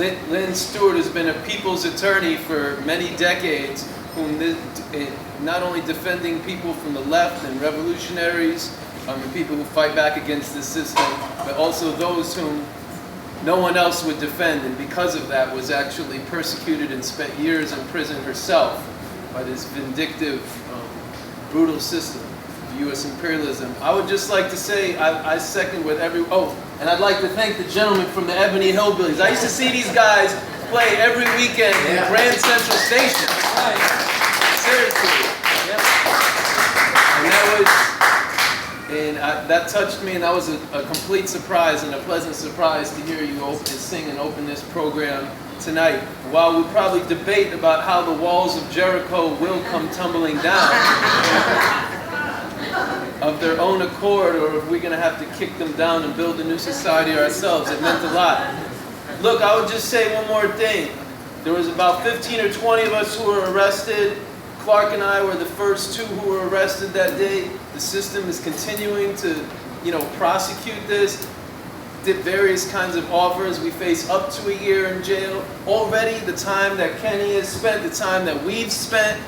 Lynn Stewart has been a people's attorney for many decades, not only defending people from the left and revolutionaries and people who fight back against the system, but also those whom no one else would defend, and because of that was actually persecuted and spent years in prison herself by this vindictive, brutal system of U.S. imperialism. I would just like to say I second with and I'd like to thank the gentleman from the Ebony Hillbillies. I used to see these guys play every weekend in Grand Central Station. Seriously. And that touched me, and that was a complete surprise and a pleasant surprise to hear you sing and open this program tonight. While we probably debate about how the walls of Jericho will come tumbling down of their own accord, or if we're going to have to kick them down and build a new society ourselves, it meant a lot. Look, I would just say one more thing. There was about 15 or 20 of us who were arrested. Clark and I were the first two who were arrested that day. The system is continuing to, prosecute this. Did various kinds of offers. We face up to a year in jail. Already, the time that Kenny has spent, the time that we've spent,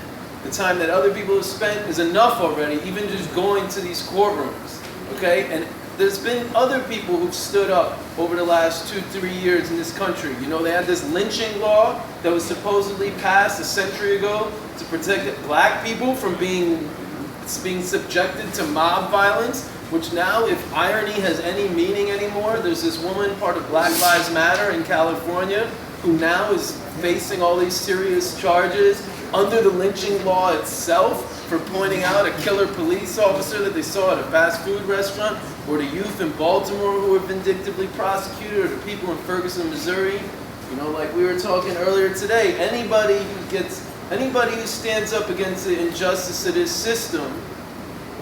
the time that other people have spent is enough already, even just going to these courtrooms, okay? And there's been other people who've stood up over the last 2-3 years in this country. They had this lynching law that was supposedly passed a century ago to protect black people from being subjected to mob violence, which now, if irony has any meaning anymore, there's this woman, part of Black Lives Matter in California, who now is facing all these serious charges under the lynching law itself for pointing out a killer police officer that they saw at a fast food restaurant, or the youth in Baltimore who were vindictively prosecuted, or the people in Ferguson, Missouri. Like we were talking earlier today, anybody who stands up against the injustice of this system,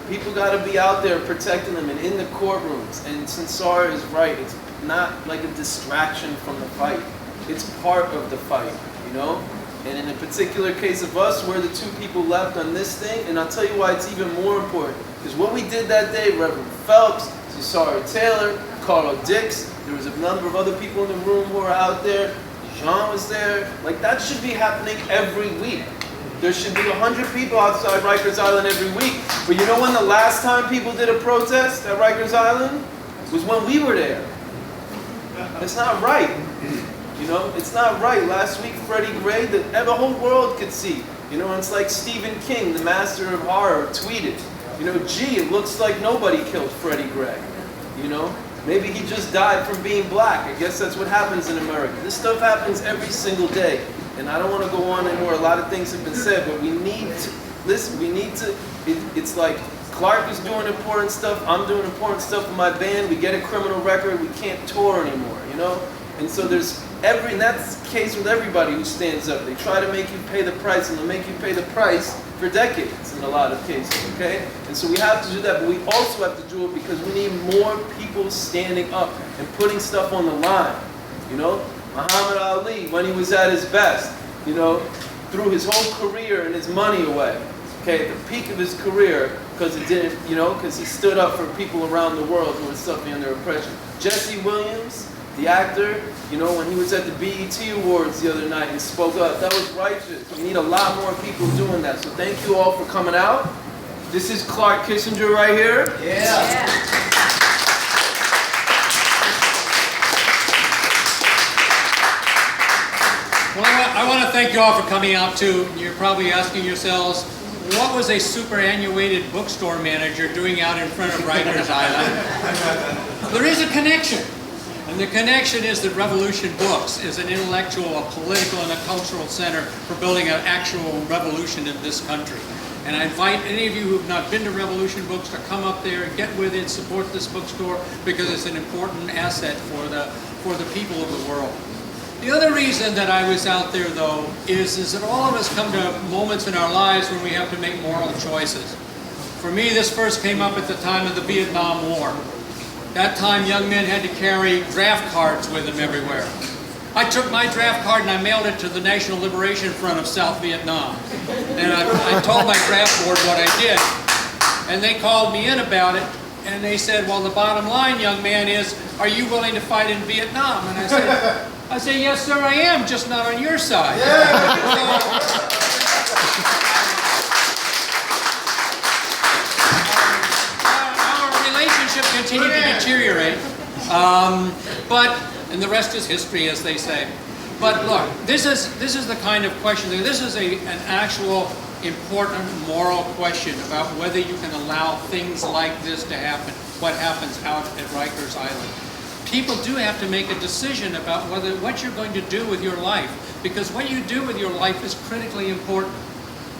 people got to be out there protecting them and in the courtrooms. And Sansara is right, it's not like a distraction from the fight. It's part of the fight, And in the particular case of us, we're the two people left on this thing, and I'll tell you why it's even more important. Because what we did that day, Reverend Phelps, Cesara Taylor, Carl Dix, there was a number of other people in the room who were out there, Jean was there, like that should be happening every week. There should be 100 people outside Rikers Island every week. But you know when the last time people did a protest at Rikers Island? Was when we were there. It's not right. It's not right. Last week, Freddie Gray, the whole world could see. It's like Stephen King, the master of horror, tweeted. Gee, it looks like nobody killed Freddie Gray. Maybe he just died from being black. I guess that's what happens in America. This stuff happens every single day. And I don't want to go on anymore. A lot of things have been said, but we need to, listen, it's like Clark is doing important stuff, I'm doing important stuff in my band, we get a criminal record, we can't tour anymore, And so and that's the case with everybody who stands up. They try to make you pay the price, and they'll make you pay the price for decades in a lot of cases, okay? And so we have to do that, but we also have to do it because we need more people standing up and putting stuff on the line, Muhammad Ali, when he was at his best, threw his whole career and his money away, okay, at the peak of his career, because it didn't, because he stood up for people around the world who were suffering under oppression. Jesse Williams, the actor, when he was at the BET Awards the other night and spoke up, that was righteous. We need a lot more people doing that. So thank you all for coming out. This is Clark Kissinger right here. Yeah. Well, I want to thank you all for coming out too. You're probably asking yourselves, what was a superannuated bookstore manager doing out in front of Rikers Island? There is a connection. And the connection is that Revolution Books is an intellectual, a political, and a cultural center for building an actual revolution in this country. And I invite any of you who have not been to Revolution Books to come up there, get with it, support this bookstore, because it's an important asset for the people of the world. The other reason that I was out there, though, is that all of us come to moments in our lives when we have to make moral choices. For me, this first came up at the time of the Vietnam War. That time, young men had to carry draft cards with them everywhere. I took my draft card and I mailed it to the National Liberation Front of South Vietnam. And I told my draft board what I did. And they called me in about it, and they said, well, the bottom line, young man, is, are you willing to fight in Vietnam? And I said, I say, yes, sir, I am, just not on your side. Our relationship continued to deteriorate, and the rest is history, as they say. But look, this is the kind of question. This is an actual important moral question about whether you can allow things like this to happen. What happens out at Rikers Island? People do have to make a decision about what you're going to do with your life, because what you do with your life is critically important.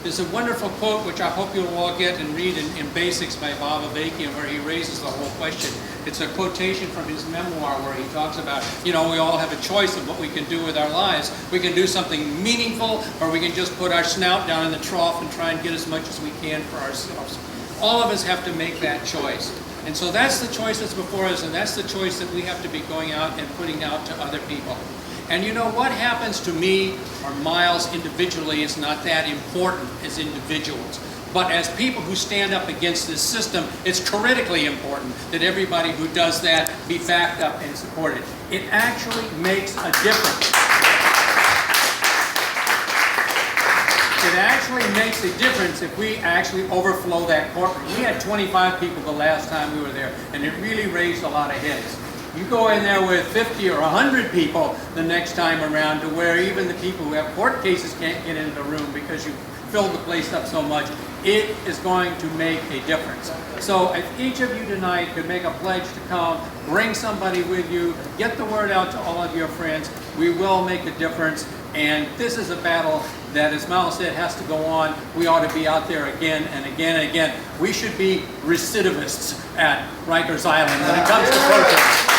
There's a wonderful quote which I hope you'll all get and read in Basics by Bob Avakian, where he raises the whole question. It's a quotation from his memoir where he talks about, we all have a choice of what we can do with our lives. We can do something meaningful, or we can just put our snout down in the trough and try and get as much as we can for ourselves. All of us have to make that choice. And so that's the choice that's before us, and that's the choice that we have to be going out and putting out to other people. And what happens to me or Miles individually is not that important as individuals. But as people who stand up against this system, it's critically important that everybody who does that be backed up and supported. It actually makes a difference. It actually makes a difference if we actually overflow that courtroom. We had 25 people the last time we were there, and it really raised a lot of heads. You go in there with 50 or 100 people the next time around, to where even the people who have court cases can't get into the room because you filled the place up so much. It is going to make a difference. So if each of you tonight could make a pledge to come, bring somebody with you, get the word out to all of your friends, we will make a difference. And this is a battle that, as Miles said, has to go on. We ought to be out there again and again and again. We should be recidivists at Rikers Island when it comes to protest.